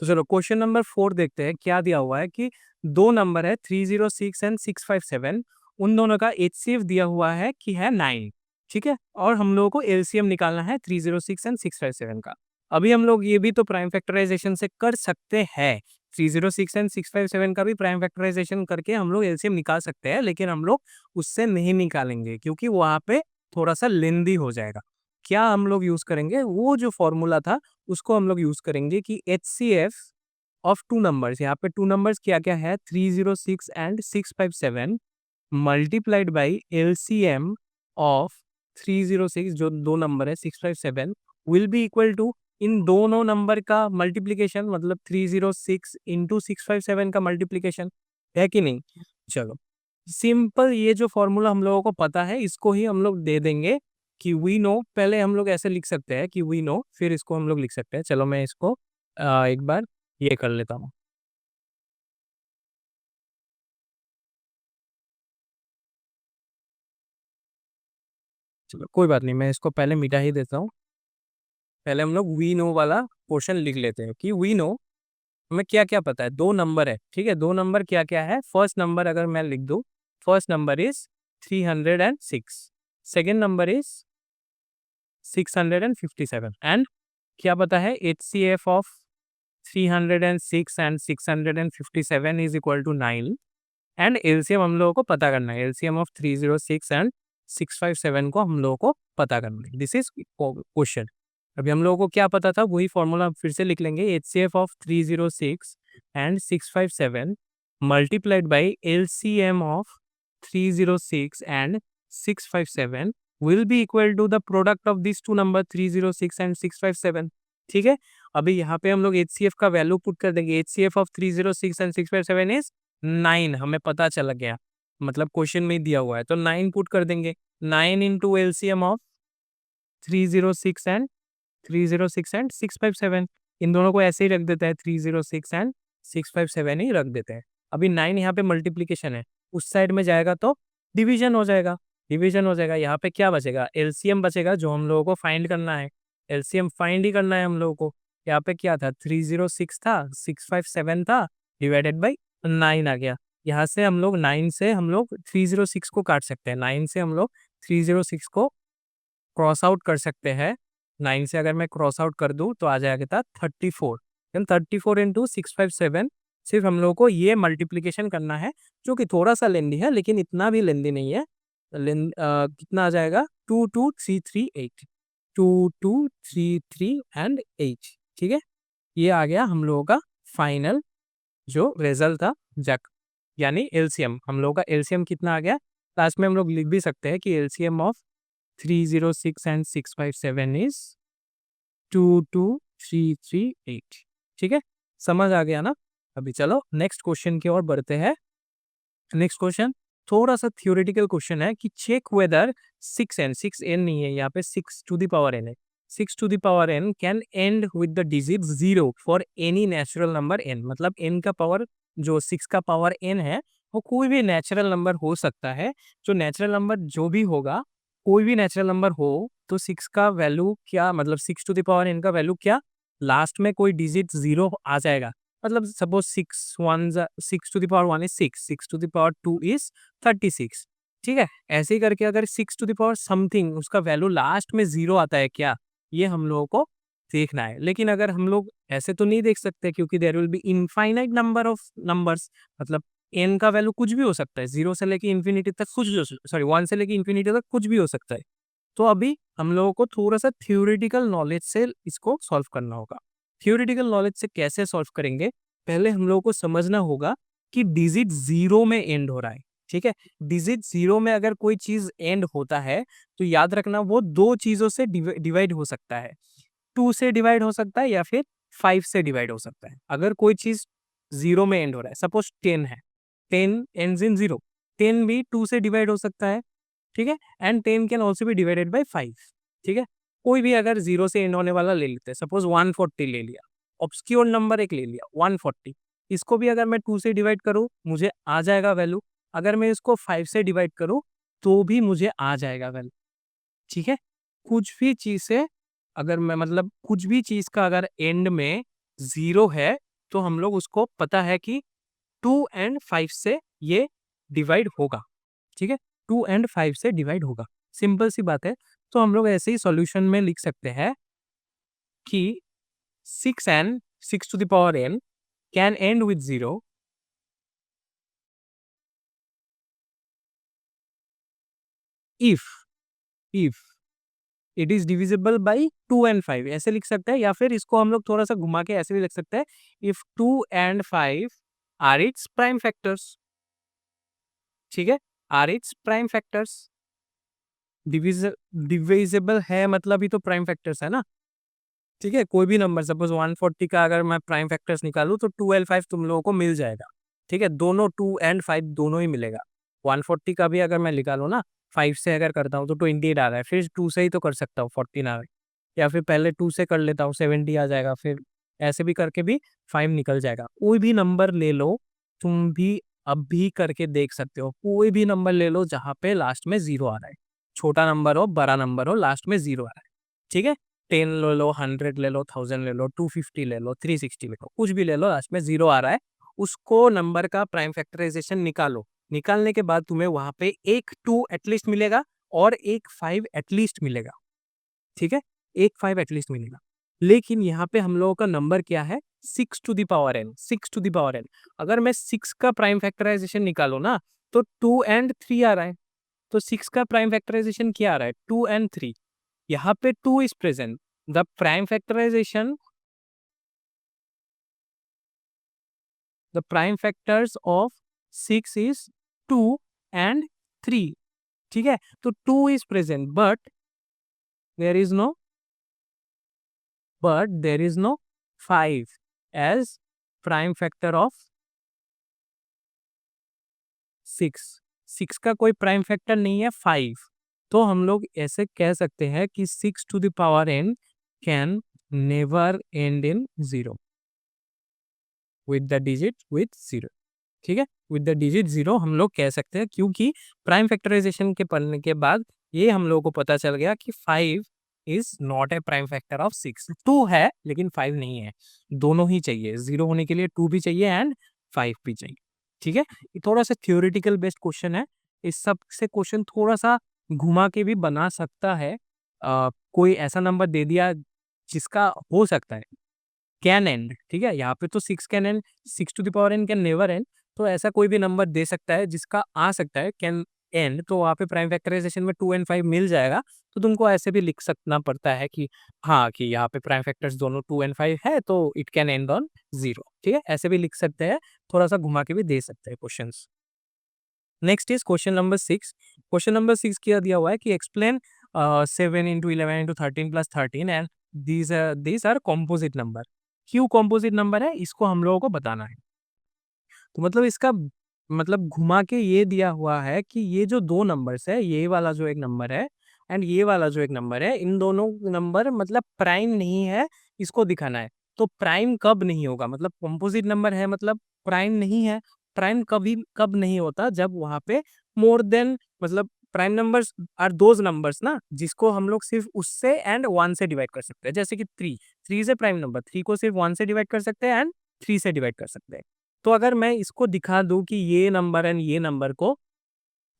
तो चलो क्वेश्चन नंबर 4 देखते हैं क्या दिया हुआ है कि दो नंबर है 306 एंड 657, उन दोनों का एचसीएफ दिया हुआ है कि है 9, ठीक है, और हम लोगों को एलसीएम निकालना है 306 एंड 657 का। अभी हम लोग ये भी तो प्राइम फैक्टराइजेशन से कर सकते हैं, 306 एंड 657 का भी प्राइम फैक्टराइजेशन करके हम लोग एलसीएम निकाल सकते हैं, लेकिन हम लोग उससे नहीं निकालेंगे क्योंकि वहाँ पे थोड़ा सा लेंदी हो जाएगा। क्या हम लोग यूज करेंगे, वो जो फॉर्मूला था उसको हम लोग यूज करेंगे कि HCF ऑफ टू नंबर्स, यहाँ पे टू नंबर्स क्या क्या है 306 and 657 multiplied by LCM of 306 जो दो नंबर है 657 विल बी इक्वल टू इन दोनों नंबर का मल्टीप्लीकेशन, मतलब 306 इंटू 657 का मल्टीप्लीकेशन, है कि नहीं। चलो सिंपल, ये जो फॉर्मूला हम लोगों को पता है इसको ही हम लोग दे देंगे कि वी नो। पहले हम लोग ऐसे लिख सकते हैं कि वी नो, फिर इसको हम लोग लिख सकते हैं। चलो मैं इसको एक बार ये कर लेता हूँ। चलो कोई बात नहीं, मैं इसको पहले मिटा ही देता हूँ। पहले हम लोग वी नो वाला पोर्शन लिख लेते हैं कि वी नो हमें क्या क्या पता है। दो नंबर है, ठीक है, दो नंबर क्या क्या है। फर्स्ट नंबर अगर मैं लिख दूँ, first number is 306, second number is 657 and क्या पता है HCF of 306 and 657 is equal to 9 and LCM हम लोगों को पता करना है। एलसीएम ऑफ 306 एंड 657 को हम लोगों को पता करना है। This is question. अभी हम लोगों को क्या पता था वही फॉर्मूला फिर से लिख लेंगे। HCF of 306 and 657 multiplied by LCM of 306 and 657 will be equal to the product of these two number 306 and 657, ठीक है। अभी यहाँ पे हम लोग HCF का वैल्यू पुट कर देंगे। HCF ऑफ 306 एंड 657 इज 9, हमें पता चला गया, मतलब क्वेश्चन में ही दिया हुआ है, तो 9 पुट कर देंगे। 9 इंटू LCM ऑफ 306 एंड 657, इन दोनों को ऐसे ही रख देता है, 306 एंड 657 ही रख देते हैं। अभी 9 यहाँ पे मल्टीप्लीकेशन है, उस साइड में जाएगा तो डिवीजन हो जाएगा, डिवीजन हो जाएगा। यहाँ पे क्या बचेगा, एलसीएम बचेगा जो हम लोगों को फाइंड करना है। एलसीएम फाइंड ही करना है हम लोगों को। यहाँ पे क्या था 306 था, 657 था, डिवाइडेड बाई 9 आ गया। यहाँ से हम लोग 9 से हम लोग 306 को काट सकते हैं। 9 से हम लोग 306 को क्रॉस आउट कर सकते हैं। 9 से अगर मैं क्रॉस आउट कर दूं तो आ जाएगा था 34। 34 इंटू 657, सिर्फ हम लोगों को ये मल्टीप्लीकेशन करना है जो कि थोड़ा सा लेंदी है, लेकिन इतना भी लेंदी नहीं है। कितना आ जाएगा 22338, 2233 एंड 8, ठीक है। ये आ गया हम लोगों का फाइनल जो रिजल्ट था जैक, यानी एलसीएम। हम लोगों का एलसीएम कितना आ गया, लास्ट में हम लोग लिख भी सकते हैं कि एलसीएम ऑफ 306 एंड 657 इज 22338, ठीक है। समझ आ गया ना। अभी चलो नेक्स्ट क्वेश्चन की ओर बढ़ते हैं। नेक्स्ट क्वेश्चन थोड़ा सा थियोरेटिकल क्वेश्चन है कि चेक वेदर 6n नहीं है यहाँ पे, 6 टू द पावर n है। 6 to the power n can end with the digit 0 for any natural number n, मतलब n का पावर जो 6 का पावर n है वो कोई भी नेचुरल नंबर हो सकता है। जो नेचुरल नंबर जो भी होगा, कोई भी नेचुरल नंबर हो, तो 6 का वैल्यू क्या, मतलब 6 टू द पावर n का वैल्यू क्या, लास्ट में कोई डिजिट 0 आ जाएगा। मतलब suppose 6 to the power 1 is 6, 6 to the power 2 is 36, ठीक है। ऐसे ही करके अगर 6 टू द पावर समथिंग उसका वैल्यू लास्ट में 0 आता है क्या, ये हम लोगों को देखना है। लेकिन अगर हम लोग ऐसे तो नहीं देख सकते क्योंकि there will be infinite number of numbers, मतलब n का वैल्यू कुछ भी हो सकता है, 0 से लेके इन्फिनिटी तक कुछ भी, सॉरी 1 से लेके इन्फिनिटी तक कुछ भी हो सकता है। तो अभी हम लोगों को थोड़ा सा थ्योरेटिकल नॉलेज से इसको सॉल्व करना होगा। थ्योरेटिकल नॉलेज से कैसे सॉल्व करेंगे, पहले हम लोगों को समझना होगा कि डिजिट 0 में एंड हो रहा है। ठीक है। डिजिट 0 में अगर कोई चीज एंड होता है तो याद रखना वो दो चीजों से डिवाइड हो सकता है, 2 से डिवाइड हो सकता है या फिर 5 से डिवाइड हो सकता है। अगर कोई चीज 0 में एंड हो रहा है, सपोज 10 है, 10 ends in 0, 10 भी 2 से डिवाइड हो सकता है, ठीक है। And 10 can also be divided by 5, ठीक है। कोई भी अगर 0 से एंड होने वाला ले लेते हैं, सपोज 140 ले लिया, ऑब्सक्योर नंबर एक ले लिया 140, इसको भी अगर मैं 2 से डिवाइड करूँ मुझे आ जाएगा वैल्यू, अगर मैं इसको 5 से डिवाइड करूँ तो भी मुझे आ जाएगा वैल्यू, ठीक है। कुछ भी चीज से अगर मैं मतलब कुछ भी चीज का अगर एंड में 0 है तो हम लोग उसको पता है कि 2 एंड 5 से ये डिवाइड होगा, ठीक है। 2 एंड 5 से डिवाइड होगा, सिंपल सी बात है। तो हम लोग ऐसे ही सॉल्यूशन में लिख सकते हैं कि 6 to the power n can end with 0 if if it is divisible by 2 and 5, ऐसे लिख सकते हैं। या फिर इसको हम लोग थोड़ा सा घुमा के ऐसे भी लिख सकते हैं, if 2 and 5 are its prime factors, ठीक है, are its prime factors. Divisible है मतलब ही तो प्राइम फैक्टर्स है ना, ठीक है। कोई भी नंबर सपोज 140 का अगर मैं प्राइम फैक्टर्स निकालूं तो 2 एंड 5 तुम लोगों को मिल जाएगा, ठीक है। दोनों 2 एंड 5 दोनों ही मिलेगा। 140 का भी अगर मैं निकालूं ना, 5 से अगर करता हूँ तो 28 आ रहा है, फिर 2 से ही तो कर सकता हूँ 14 आ रहा है, या फिर पहले 2 से कर लेता हूँ 70 आ जाएगा, फिर ऐसे भी करके भी 5 निकल जाएगा। कोई भी नंबर ले लो, तुम भी अब भी करके देख सकते हो, कोई भी नंबर ले लो जहाँ पे लास्ट में 0 आ रहा है, छोटा नंबर हो बड़ा नंबर हो लास्ट में 0 आ रहा है, ठीक है। 10 ले लो, 100 ले लो, 1000 ले लो, 250 ले लो, 360 ले लो, कुछ भी ले लो, लास्ट में 0 आ रहा है, उसको नंबर का प्राइम फैक्टराइजेशन निकालो। निकालने के बाद तुम्हें वहां पे एक 2 एटलीस्ट मिलेगा और एक 5 एटलीस्ट मिलेगा, ठीक है, एक 5 एटलीस्ट मिलेगा। लेकिन यहाँ पे हम लोगों का नंबर क्या है, 6 to the power n, 6 to the power n। अगर मैं 6 का प्राइम फैक्टराइजेशन निकालो ना तो 2 एंड 3 आ रहा है, तो 6 का प्राइम फैक्टराइजेशन क्या आ रहा है, 2 एंड 3। यहाँ पे 2 is present, the prime factorization, the prime factors of 6 is 2 and 3, ठीक है। तो 2 is present there is no but there is no 5 as prime factor of 6, 6 का कोई प्राइम फैक्टर नहीं है 5। तो हम लोग ऐसे कह सकते हैं कि 6 to the power n can never end in 0 with the digit with 0, ठीक है। विद द डिजिट 0 हम लोग कह सकते हैं, क्योंकि प्राइम फैक्टराइजेशन के पढ़ने के बाद ये हम लोगों को पता चल गया कि 5 is not a prime factor of 6। 2 है लेकिन 5 नहीं है, दोनों ही चाहिए, 0 होने के लिए 2 भी चाहिए एंड 5 भी चाहिए, ठीक है। ये थोड़ा सा थ्योरेटिकल बेस्ड क्वेश्चन है, इस सब से क्वेश्चन थोड़ा सा घुमा के भी बना सकता है। कोई ऐसा नंबर दे दिया जिसका हो सकता है कैन एंड, ठीक है, यहाँ पे तो 6 can end, 6 to the power n can never end, तो ऐसा कोई भी नंबर दे सकता है जिसका आ सकता है कैन एंड, तो वहाँ पे प्राइम फैक्टराइजेशन में 2 एंड 5 मिल जाएगा। तो तुमको ऐसे भी लिख सकना पड़ता है कि हाँ, कि यहाँ पे प्राइम फैक्टर्स दोनों 2 एंड 5 है तो इट कैन एंड ऑन 0, ठीक है, ऐसे भी लिख सकते हैं, थोड़ा सा घुमा के भी दे सकते हैं question. Next is question number 6। Question number 6 क्या दिया हुआ है कि एक्सप्लेन 7 इंटू 11 इंटू 13 plus 13 and these are composite number. क्यों कॉम्पोजिट नंबर है इसको हम लोगों को बताना है। तो मतलब इसका मतलब घुमा के ये दिया हुआ है कि ये जो दो नंबर्स है, ये वाला जो एक नंबर है एंड ये वाला जो एक नंबर है, इन दोनों नंबर मतलब प्राइम नहीं है, इसको दिखाना है। तो प्राइम कब नहीं होगा, मतलब कॉम्पोजिट नंबर है मतलब प्राइम नहीं है। प्राइम कभी कब नहीं होता, जब वहां पे मोर देन, मतलब prime numbers are those numbers ना जिसको हम लोग सिर्फ उससे एंड 1 से डिवाइड कर सकते हैं। जैसे कि 3, 3 से प्राइम नंबर, 3 को सिर्फ 1 से डिवाइड कर सकते हैं एंड 3 से डिवाइड कर सकते हैं। तो अगर मैं इसको दिखा दूं कि ये नंबर एंड ये नंबर को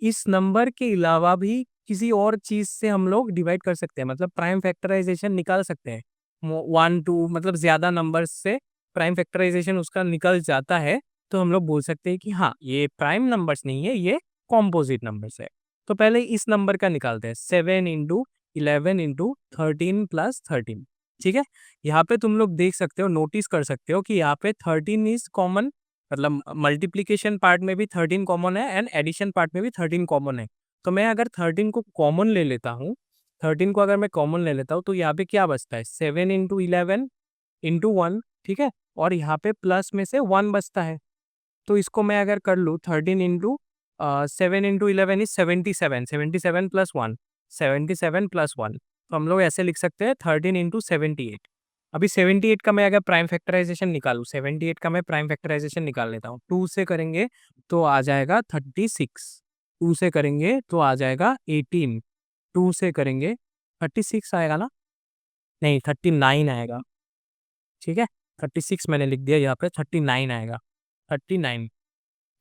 इस नंबर के अलावा भी किसी और चीज से हम लोग डिवाइड कर सकते हैं, मतलब प्राइम फैक्टराइजेशन निकाल सकते हैं। 1 2 मतलब ज्यादा नंबर से प्राइम फैक्टराइजेशन उसका निकल जाता है, तो हम लोग बोल सकते हैं कि हाँ, ये प्राइम नंबर्स नहीं है, ये कॉम्पोजिट नंबर्स है। तो पहले इस नंबर का निकालते हैं, 7 इंटू 11 इंटू 13 प्लस 13, ठीक है। यहाँ पे तुम लोग देख सकते हो, नोटिस कर सकते हो कि यहाँ पे 13 इज कॉमन मतलब मल्टीप्लिकेशन पार्ट में भी 13 कॉमन है एंड एडिशन पार्ट में भी 13 कॉमन है। तो मैं अगर 13 को कॉमन ले लेता हूँ, 13 को अगर मैं कॉमन ले लेता हूँ तो यहाँ पे क्या बचता है, 7 इंटू 11 इंटू 1, ठीक है, और यहाँ पे प्लस में से 1 बचता है। तो इसको मैं अगर कर लूँ 13 इंटू 7 इंटू 11 इज 77, 77 प्लस 1, 77 प्लस 1। तो हम लोग ऐसे लिख सकते हैं 13 इंटू 78। अभी 78 का मैं अगर प्राइम फैक्टराइजेशन निकालूँ, 78 का मैं प्राइम फैक्टराइजेशन निकाल लेता हूँ, 2 से करेंगे तो आ जाएगा 36, 2 से करेंगे तो आ जाएगा 18, 2 से करेंगे 36 आएगा ना, नहीं 39 आएगा, ठीक है, 36 मैंने लिख दिया, यहाँ पे 39 आएगा, 39,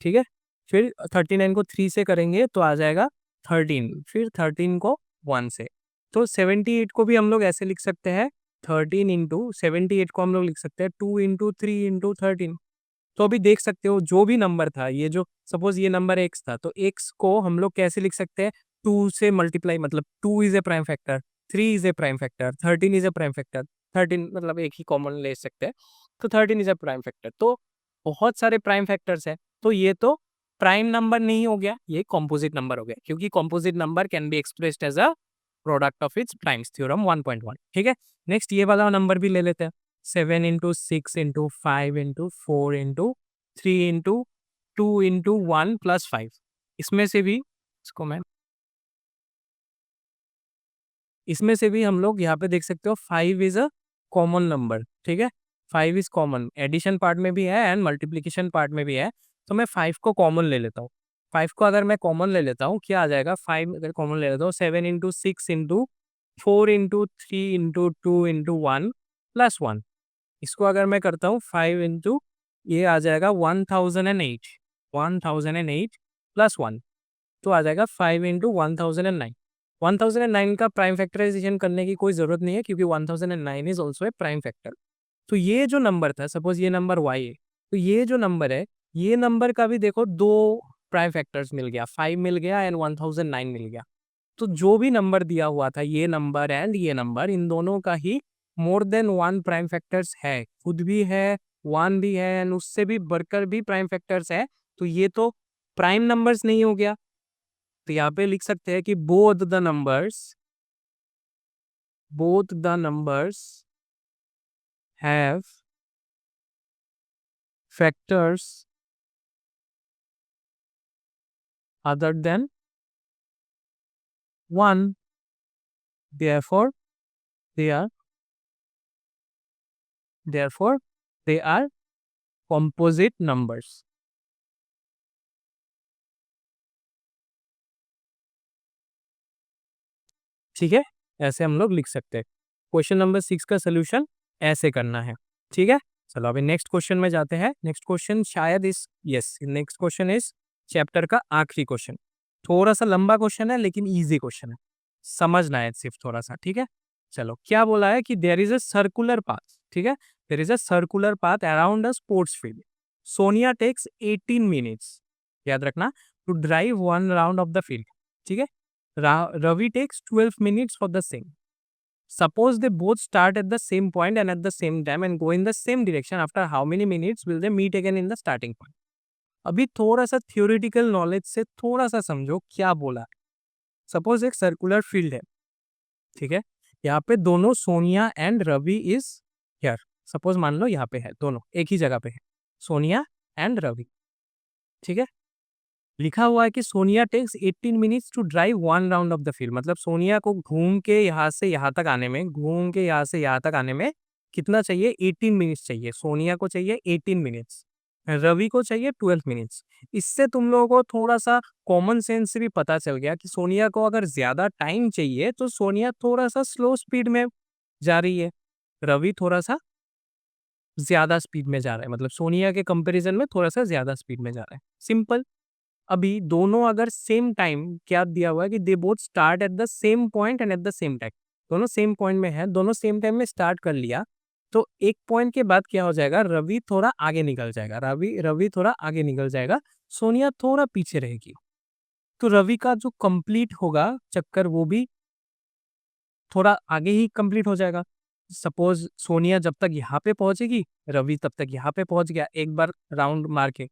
ठीक है। फिर 39 को 3 से करेंगे तो आ जाएगा 13, फिर 13 को 1 से। तो 78 को भी हम लोग ऐसे लिख सकते हैं, 13 इंटू 78 को हम लोग लिख सकते हैं 2 इंटू 3 इंटू 13। तो अभी देख सकते हो जो भी नंबर था, ये जो सपोज ये नंबर x था, तो x को हम लोग कैसे लिख सकते हैं, 2 से मल्टीप्लाई, मतलब 2 is a prime factor, 3 is a prime factor, 13 is a prime factor, 13 मतलब एक ही कॉमन ले सकते हैं, तो 13 इज ए प्राइम फैक्टर। तो बहुत सारे प्राइम फैक्टर्स है, तो ये तो प्राइम नंबर नहीं हो गया, ये कॉम्पोजिट नंबर हो गया, क्योंकि composite number can be expressed as a product of its primes, theorem 1.1, ठीक है। नेक्स्ट ये वाला नंबर भी ले लेते हैं, 7 into 6 into 5 into 4 into 3 into 2 into 1 plus 5। इसमें से भी इसको मैं इसमें से भी हम लोग यहाँ पे देख सकते हो 5 इज अ कॉमन नंबर, ठीक है, 5 इज कॉमन, एडिशन पार्ट में भी है एंड मल्टीप्लिकेशन पार्ट में भी है। तो मैं 5 को कॉमन ले लेता हूँ, 5 को अगर मैं कॉमन ले लेता हूँ क्या आ जाएगा, 5 अगर कॉमन ले लेता हूँ 7 into 6 into 4 into 3 into 2 into 1 plus 1। इसको अगर मैं करता हूँ 5 इंटू, ये आ जाएगा 1008, 1008 प्लस 1, तो आ जाएगा 5 इंटू 1009। 1009 का प्राइम फैक्टराइजेशन करने की कोई ज़रूरत नहीं है, क्योंकि 1009 is also a prime factor. तो ये जो नंबर था, सपोज ये नंबर y है, तो ये जो नंबर है, ये नंबर का भी देखो दो प्राइम फैक्टर्स मिल गया, 5 मिल गया एंड 1009 मिल गया। तो जो भी नंबर दिया हुआ था, ये नंबर एंड ये नंबर, इन दोनों का ही मोर देन 1 प्राइम फैक्टर्स है, खुद भी है, 1 भी है एंड उससे भी बढ़कर भी प्राइम फैक्टर्स है। तो ये तो प्राइम नंबर्स नहीं हो गया, तो यहाँ पे लिख सकते हैं कि both the numbers have factors other than 1, therefore they are therefore they are composite numbers। ठीक है, ऐसे हम लोग लिख सकते हैं। क्वेश्चन नंबर 6 का सोल्यूशन ऐसे करना है, ठीक है। चलो अभी नेक्स्ट क्वेश्चन में जाते हैं। नेक्स्ट क्वेश्चन शायद इस यस नेक्स्ट क्वेश्चन इस चैप्टर का आखिरी क्वेश्चन। थोड़ा सा लंबा क्वेश्चन है लेकिन इजी क्वेश्चन है, समझना है सिर्फ थोड़ा सा, ठीक है। चलो क्या बोला है कि there is a circular path, ठीक है, there is a circular path around a sports field. Sonia takes 18 minutes, याद रखना, to drive 1 round of the field, ठीक है। Ravi takes 12 minutes for the same. Suppose they both start at the same point and at the same time and go in the same direction. After how many minutes will they meet again in the starting point? अभी थोड़ा सा theoretical knowledge से थोड़ा सा समझो क्या बोला। Suppose एक सर्कुलर फील्ड है, ठीक है, यहाँ पे दोनों Sonia and Ravi is here. Suppose मान लो यहाँ पे है, दोनों एक ही जगह पे है, सोनिया एंड रवि, ठीक है। लिखा हुआ है कि Sonia takes 18 minutes to drive 1 round of the field, मतलब सोनिया को घूम के यहाँ से यहाँ तक आने में, घूम के यहाँ से यहाँ तक आने में कितना चाहिए, 18 मिनट्स चाहिए। सोनिया को चाहिए 18 मिनट्स, रवि को चाहिए 12 मिनट्स। इससे तुम लोगों को थोड़ा सा कॉमन सेंस से भी पता चल गया कि सोनिया को अगर ज्यादा टाइम चाहिए तो सोनिया थोड़ा सा स्लो स्पीड में जा रही है, रवि थोड़ा सा ज्यादा स्पीड में जा रहा है, मतलब सोनिया के कंपैरिजन में थोड़ा सा ज्यादा स्पीड में जा रहा है, सिंपल। अभी दोनों अगर सेम टाइम, क्या दिया हुआ है कि they both start at the same point and eight the same time, दोनों सेम पॉइंट में है, दोनों सेम टाइम में स्टार्ट कर लिया, तो एक पॉइंट के बाद क्या हो जाएगा, रवि थोड़ा आगे निकल जाएगा, रवि रवि थोड़ा आगे निकल जाएगा, सोनिया थोड़ा पीछे रहेगी। तो रवि का जो कंप्लीट होगा चक्कर वो भी थोड़ा आगे ही कंप्लीट हो जाएगा। सपोज सोनिया जब तक यहाँ पे पहुंचेगी, रवि तब तक यहाँ पे पहुंच गया एक बार राउंड मार के।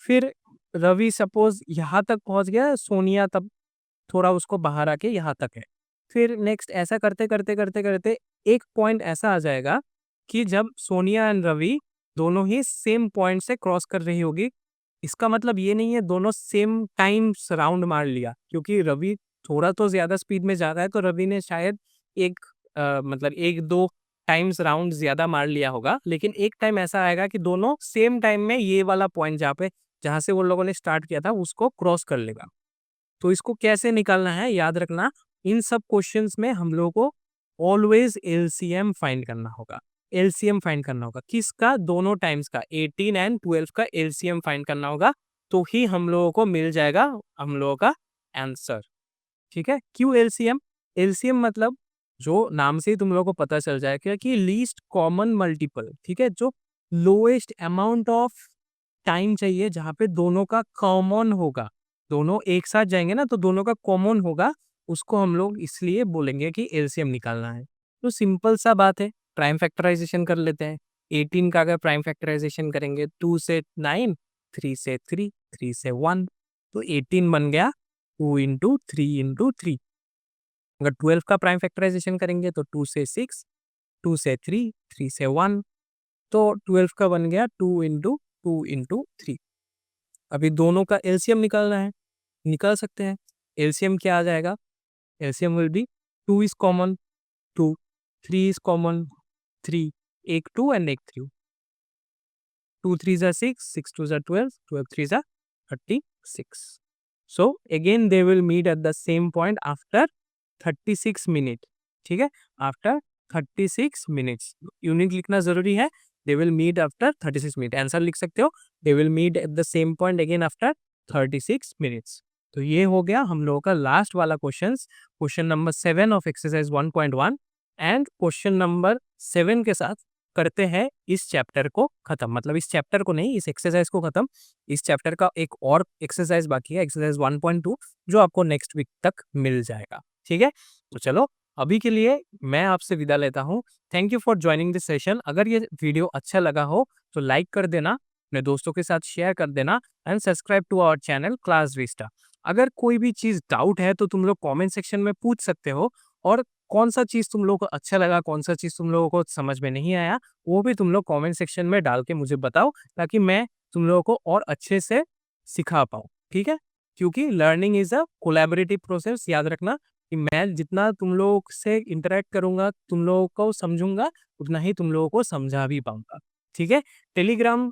फिर रवि सपोज यहाँ तक पहुंच गया, सोनिया तब थोड़ा उसको बाहर आके यहाँ तक है। फिर नेक्स्ट ऐसा करते करते करते करते एक पॉइंट ऐसा आ जाएगा कि जब सोनिया एंड रवि दोनों ही सेम पॉइंट से क्रॉस कर रही होगी। इसका मतलब ये नहीं है दोनों सेम टाइम राउंड मार लिया, क्योंकि रवि थोड़ा तो ज्यादा स्पीड में जा रहा है, तो रवि ने शायद एक मतलब एक दो टाइम्स राउंड ज्यादा मार लिया होगा। लेकिन एक टाइम ऐसा आएगा कि दोनों सेम टाइम में ये वाला पॉइंट जहाँ से वो लोगों ने स्टार्ट किया था उसको क्रॉस कर लेगा। तो इसको कैसे निकालना है याद रखना, इन सब क्वेश्चंस में हम लोगों को ऑलवेज एलसीएम फाइंड करना होगा। एलसीएम फाइंड करना होगा किसका, दोनों टाइम्स का, 18 एंड 12 का एलसीएम फाइंड करना होगा, तो ही हम लोगों को मिल जाएगा हम लोगों का आंसर। ठीक है, क्यों एलसीएम? एलसीएम मतलब जो नाम से ही तुम लोगों को पता चल जाएगा कि लीस्ट कॉमन मल्टीपल। ठीक है, जो लोएस्ट अमाउंट ऑफ टाइम चाहिए जहाँ पे दोनों का कॉमन होगा, दोनों एक साथ जाएंगे ना तो दोनों का कॉमन होगा, उसको हम लोग इसलिए बोलेंगे कि एलसीएम निकालना है। तो सिंपल सा बात है, प्राइम फैक्टराइजेशन कर लेते हैं। 18 का अगर प्राइम फैक्टराइजेशन करेंगे 2 से 9, 3 से 3, 3 से 1, तो 18 बन गया 2 इंटू 3 इंटू 3। अगर 12 का प्राइम फैक्टराइजेशन करेंगे तो 2 से 6, 2 से 3, 3 से 1, तो 12 का बन गया 2 इंटू 2 इंटू 3। अभी दोनों का एलसीएम निकालना है, निकाल सकते हैं। एलसीएम क्या आ जाएगा? LCM will be 2 is common 2, 3 is common 3, एक 2 एंड एक 3, 2 3 जा 6, 6 2 जा 12, 12 3 जा 36। So again they will meet at the same point after 36 minutes. ठीक है, आफ्टर 36 मिनट्स यूनिट लिखना जरूरी है। They will meet after 36 minute, answer लिख सकते हो, they will meet at the same point again after 36 minutes. तो ये हो गया हम लोगों का लास्ट वाला question number 7 of exercise 1.1। And question number 7 के साथ करते हैं इस चैप्टर को खत्म, मतलब इस चैप्टर को नहीं, इस एक्सरसाइज को खत्म। इस चैप्टर का एक और एक्सरसाइज बाकी है, एक्सरसाइज 1.2, जो आपको नेक्स्ट वीक तक मिल जाएगा। ठीक है, तो चलो अभी के लिए मैं आपसे विदा लेता हूँ। Thank you for joining this session. अगर ये वीडियो अच्छा लगा हो तो लाइक कर देना, अपने दोस्तों के साथ शेयर कर देना, and subscribe to our channel Class Vista. अगर कोई भी चीज़ डाउट है तो तुम लोग कमेंट सेक्शन में पूछ सकते हो, और कौन सा चीज़ तुम लोग को अच्छा लगा, कौन सा चीज़ तुम लोगों को समझ में नहीं आया, वो भी तुम लोग कमेंट सेक्शन में डाल के मुझे बताओ, ताकि मैं तुम लोगों को और अच्छे से सिखा पाऊँ। ठीक है, क्योंकि learning is a collaborative process, याद रखना कि मैं जितना तुम लोग से इंटरेक्ट करूंगा, तुम लोगों को समझूंगा, उतना ही तुम लोगों को समझा भी पाऊंगा। ठीक है, टेलीग्राम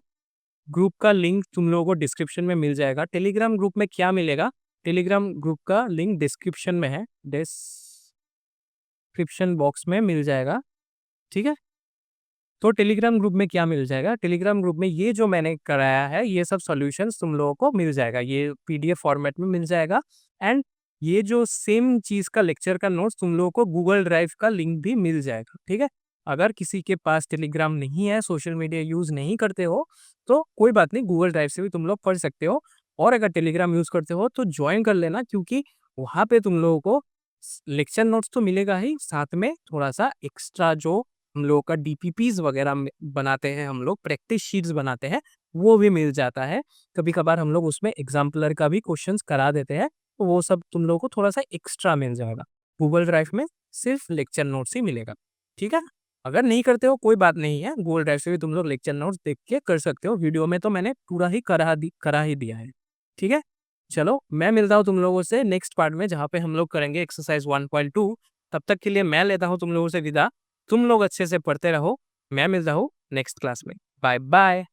ग्रुप का लिंक तुम लोगों को डिस्क्रिप्शन में मिल जाएगा। टेलीग्राम ग्रुप में क्या मिलेगा? टेलीग्राम ग्रुप का लिंक डिस्क्रिप्शन में है, डिस्क्रिप्शन बॉक्स में मिल जाएगा। ठीक है, तो टेलीग्राम ग्रुप में क्या मिल जाएगा? टेलीग्राम ग्रुप में ये जो मैंने कराया है ये सब सॉल्यूशंस तुम लोगों को मिल जाएगा, ये पीडीएफ फॉर्मेट में मिल जाएगा। एंड ये जो सेम चीज का लेक्चर का नोट्स तुम लोगों को गूगल ड्राइव का लिंक भी मिल जाएगा। ठीक है, अगर किसी के पास टेलीग्राम नहीं है, सोशल मीडिया यूज नहीं करते हो, तो कोई बात नहीं, गूगल ड्राइव से भी तुम लोग पढ़ सकते हो। और अगर टेलीग्राम यूज करते हो तो ज्वाइन कर लेना, क्योंकि वहाँ पे तुम लोगों को लेक्चर नोट्स तो मिलेगा ही, साथ में थोड़ा सा एक्स्ट्रा जो हम लोगों का डीपीपीज वगैरह बनाते हैं, हम लोग प्रैक्टिस शीट्स बनाते हैं, वो भी मिल जाता है। कभी कभार हम लोग उसमें एग्जाम्पलर का भी क्वेश्चंस करा देते हैं, तो वो सब तुम लोगों को थोड़ा सा एक्स्ट्रा मिल जाएगा। गूगल ड्राइव में सिर्फ लेक्चर नोट्स ही मिलेगा। ठीक है, अगर नहीं करते हो कोई बात नहीं है, गूगल ड्राइव से भी तुम लोग लेक्चर नोट्स देख के कर सकते हो। वीडियो में तो मैंने पूरा ही करा ही दिया है। ठीक है, चलो मैं मिलता हूँ तुम लोगों से नेक्स्ट पार्ट में, जहाँ पे हम लोग करेंगे एक्सरसाइज 1.2। तब तक के लिए मैं लेता हूँ तुम लोगों से विदा। तुम लोग अच्छे से पढ़ते रहो, मैं मिलता हूँ नेक्स्ट क्लास में। Bye bye.